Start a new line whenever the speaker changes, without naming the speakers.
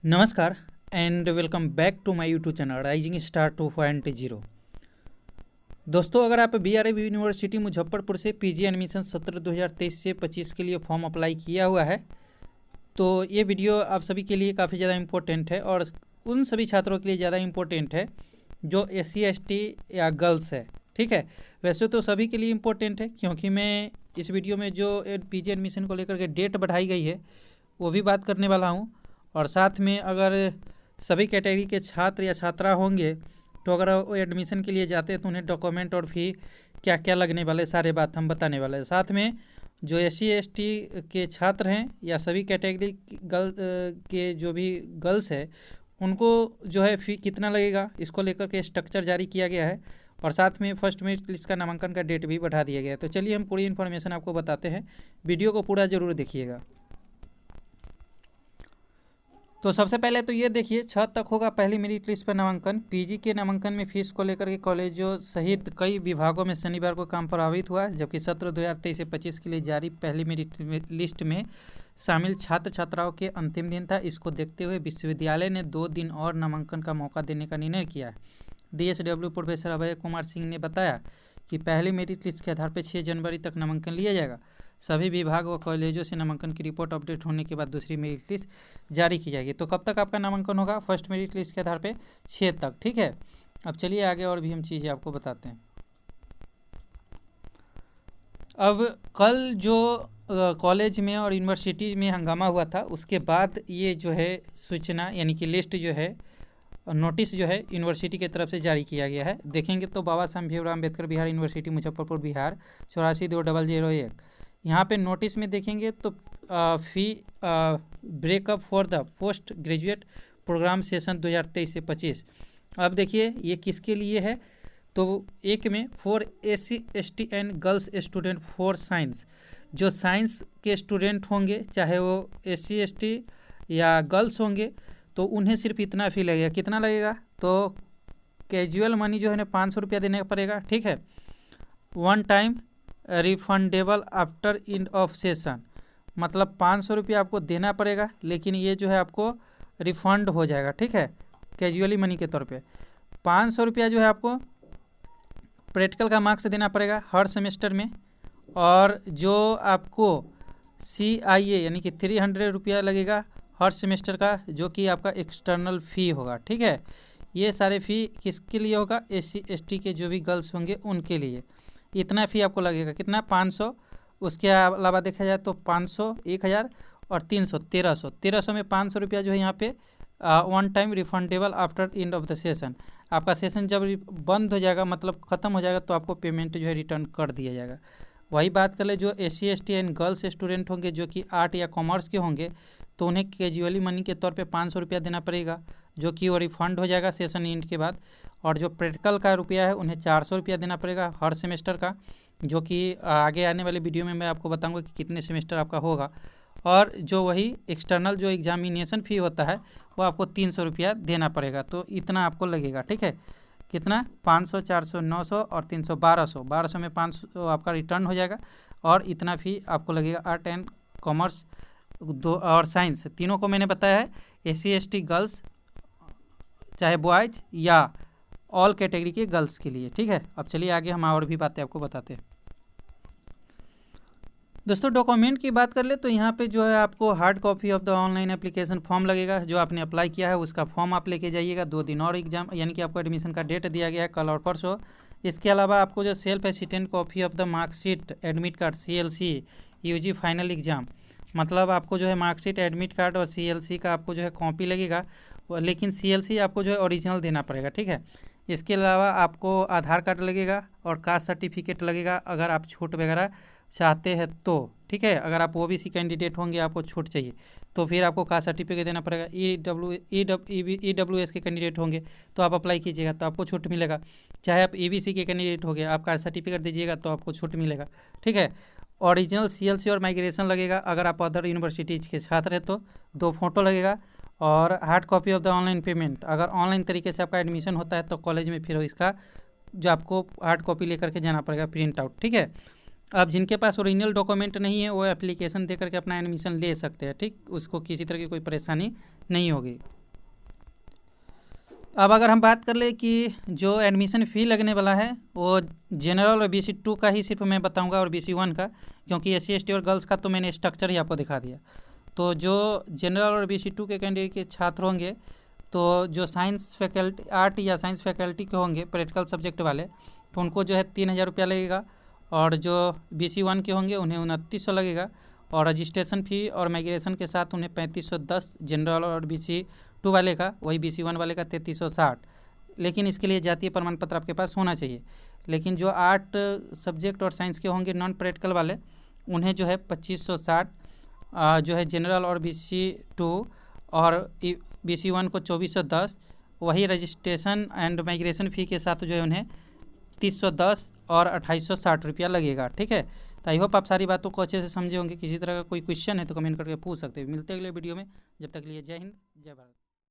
नमस्कार and welcome back to my YouTube channel rising star 2.0। दोस्तों, अगर आप बीआरए यूनिवर्सिटी मुजफ्फरपुर से पीजी एडमिशन सत्र 2023 से 25 के लिए फॉर्म अप्लाई किया हुआ है तो ये वीडियो आप सभी के लिए काफ़ी ज़्यादा इम्पोर्टेंट है और उन सभी छात्रों के लिए ज़्यादा इम्पोर्टेंट है जो SC ST या गर्ल्स है। ठीक है, वैसे तो सभी के लिए इम्पोर्टेंट है क्योंकि मैं इस वीडियो में जो पीजी एडमिशन को लेकर के डेट बढ़ाई गई है वो भी बात करने वाला हूँ। और साथ में अगर सभी कैटेगरी के छात्र या छात्रा होंगे तो अगर वो एडमिशन के लिए जाते हैं तो उन्हें डॉक्यूमेंट और फी क्या क्या लगने वाले सारे बात हम बताने वाले हैं। साथ में जो SC ST के छात्र हैं या सभी कैटेगरी के जो भी गर्ल्स है उनको जो है फ़ी कितना लगेगा इसको लेकर के स्ट्रक्चर जारी किया गया है और साथ में फर्स्ट मेरिट लिस्ट का नामांकन का डेट भी बढ़ा दिया गया है। तो चलिए हम पूरी इन्फॉर्मेशन आपको बताते हैं, वीडियो को पूरा ज़रूर देखिएगा। तो सबसे पहले तो ये देखिए 6 तक होगा पहली मेरिट लिस्ट पर नामांकन। पीजी के नामांकन में फीस को लेकर के कॉलेजों सहित कई विभागों में शनिवार को काम प्रभावित हुआ, जबकि सत्र 2023 से 25 के लिए जारी पहली मेरिट लिस्ट में शामिल छात्र छात्राओं के अंतिम दिन था। इसको देखते हुए विश्वविद्यालय ने 2 दिन और नामांकन का मौका देने का निर्णय किया है। DSW प्रोफेसर अभय कुमार सिंह ने बताया कि पहली मेरिट लिस्ट के आधार पर 6 जनवरी तक नामांकन लिया जाएगा। सभी विभाग व कॉलेजों से नामांकन की रिपोर्ट अपडेट होने के बाद दूसरी मेरिट लिस्ट जारी की जाएगी। तो कब तक आपका नामांकन होगा? फर्स्ट मेरिट लिस्ट के आधार पे 6 तक। ठीक है, अब चलिए आगे और भी हम चीज़ें आपको बताते हैं। अब कल जो कॉलेज में और यूनिवर्सिटी में हंगामा हुआ था उसके बाद ये जो है सूचना यानी कि लिस्ट जो है नोटिस जो है यूनिवर्सिटी की तरफ से जारी किया गया है। देखेंगे तो बाबा साहब भीमराव अम्बेडकर बिहार यूनिवर्सिटी मुजफ्फरपुर बिहार 842001 यहाँ पे नोटिस में देखेंगे तो fee breakup for the post graduate programme session 2023 से 25। अब देखिए ये किसके लिए है, तो एक में for SC ST and girls student for science, जो साइंस के स्टूडेंट होंगे चाहे वो SC ST या गर्ल्स होंगे तो उन्हें सिर्फ इतना फ़ी लगेगा। कितना लगेगा? तो कैजुअल मनी जो है ना 500 रुपया देना पड़ेगा। ठीक है, one time refundable after end of session, मतलब 500 रुपया आपको देना पड़ेगा लेकिन ये जो है आपको रिफंड हो जाएगा। ठीक है, कैजुअली मनी के तौर पे 500 रुपया जो है आपको प्रैक्टिकल का मार्क्स देना पड़ेगा हर सेमेस्टर में, और जो आपको CIA यानी कि 300 रुपया लगेगा हर सेमेस्टर का, जो कि आपका एक्सटर्नल फ़ी होगा। ठीक है, ये सारे फ़ी किसके लिए होगा? SC ST के जो भी गर्ल्स होंगे उनके लिए इतना फ़ी आपको लगेगा। कितना? 500। उसके अलावा देखा जाए तो 500, 1000 और 300, 1300। 1300 में 500 रुपया जो है यहाँ पे one time refundable after end of the session. आपका सेशन जब बंद हो जाएगा मतलब ख़त्म हो जाएगा तो आपको पेमेंट जो है रिटर्न कर दिया जाएगा। वही बात कर ले जो SC ST and girls student होंगे जो कि आर्ट या कॉमर्स के होंगे तो उन्हें कैजुअली मनी के तौर पे 500 रुपया देना पड़ेगा, जो कि वो रिफंड हो जाएगा सेशन एंड के बाद। और जो प्रैक्टिकल का रुपया है उन्हें 400 रुपया देना पड़ेगा हर सेमेस्टर का, जो कि आगे आने वाले वीडियो में मैं आपको बताऊंगा कि कितने सेमेस्टर आपका होगा। और जो वही एक्सटर्नल जो एग्जामिनेशन फ़ी होता है वो आपको 300 रुपया देना पड़ेगा। तो इतना आपको लगेगा। ठीक है, कितना? 500, 400, 900 और 300, 1200। 1200 में 500 आपका रिटर्न हो जाएगा और इतना फ़ी आपको लगेगा। आर्ट एंड कॉमर्स दो और साइंस तीनों को मैंने बताया है, SC ST गर्ल्स चाहे बॉयज़ या ऑल कैटेगरी के गर्ल्स के लिए। ठीक है, अब चलिए आगे हम और भी बातें आपको बताते हैं। दोस्तों, डॉक्यूमेंट की बात कर ले तो यहाँ पे जो है आपको hard copy of the online application form लगेगा। जो आपने अप्लाई किया है उसका फॉर्म आप लेके जाइएगा। 2 दिन और एग्जाम यानी कि आपको एडमिशन का डेट दिया गया है कल और परसों। इसके अलावा आपको जो self assistant copy of the marksheet admit card CLC UG final exam, मतलब आपको जो है मार्कशीट एडमिट कार्ड और CLC का आपको जो है कॉपी लगेगा, लेकिन CLC आपको जो है ओरिजिनल देना पड़ेगा। ठीक है, इसके अलावा आपको आधार कार्ड लगेगा और कास्ट सर्टिफिकेट लगेगा अगर आप छूट वगैरह चाहते हैं तो। ठीक है, अगर आप OBC कैंडिडेट होंगे आपको छूट चाहिए तो फिर आपको कास्ट सर्टिफिकेट देना पड़ेगा। EWS के कैंडिडेट होंगे तो आप अप्लाई कीजिएगा तो आपको छूट मिलेगा। चाहे आप EBC के कैंडिडेट हो गए आप कास्ट सर्टिफिकेट दीजिएगा तो आपको छूट मिलेगा। ठीक है, ओरिजिनल CLC और माइग्रेशन लगेगा अगर आप अदर यूनिवर्सिटीज़ के छात्र हैं तो। 2 फोटो लगेगा और hard copy of the online payment, अगर ऑनलाइन तरीके से आपका एडमिशन होता है तो कॉलेज में फिर इसका जो आपको हार्ड कॉपी लेकर के जाना पड़ेगा प्रिंट आउट। ठीक है, अब जिनके पास ओरिजिनल डॉक्यूमेंट नहीं है वो एप्लीकेशन दे करके अपना एडमिशन ले सकते हैं, ठीक, उसको किसी तरह की कोई परेशानी नहीं होगी। अब अगर हम बात कर ले कि जो एडमिशन फ़ी लगने वाला है वो जनरल और BC2 का ही सिर्फ मैं बताऊंगा और BC1 का, क्योंकि SC ST और गर्ल्स का तो मैंने स्ट्रक्चर ही आपको दिखा दिया। तो जो जनरल और BC2 के कैंडिडेट के छात्र होंगे, तो जो साइंस फैकल्टी, आर्ट या साइंस फैकल्टी के होंगे प्रैक्टिकल सब्जेक्ट वाले, तो उनको जो है 3000 रुपया लगेगा, और जो BC1 के होंगे उन्हें 2900 लगेगा, और रजिस्ट्रेशन फ़ी और माइग्रेशन के साथ उन्हें 3510 जनरल और BC2 वाले का, वही BC1 वाले का 3360। लेकिन इसके लिए जातीय प्रमाण पत्र आपके पास होना चाहिए। लेकिन जो आर्ट सब्जेक्ट और साइंस के होंगे नॉन प्रैक्टिकल वाले, उन्हें जो है 2560 जो है जनरल और BC2, और BC1 को 2410, वही रजिस्ट्रेशन एंड माइग्रेशन फ़ी के साथ जो है उन्हें 3010 और 2860 रुपया लगेगा, ठीक है। तो आई होप आप सारी बातों को अच्छे से समझे होंगे। किसी तरह का कोई क्वेश्चन है तो कमेंट करके पूछ सकते हैं। मिलते हैं अगले वीडियो में, जब तक के लिए जय हिंद जय भारत।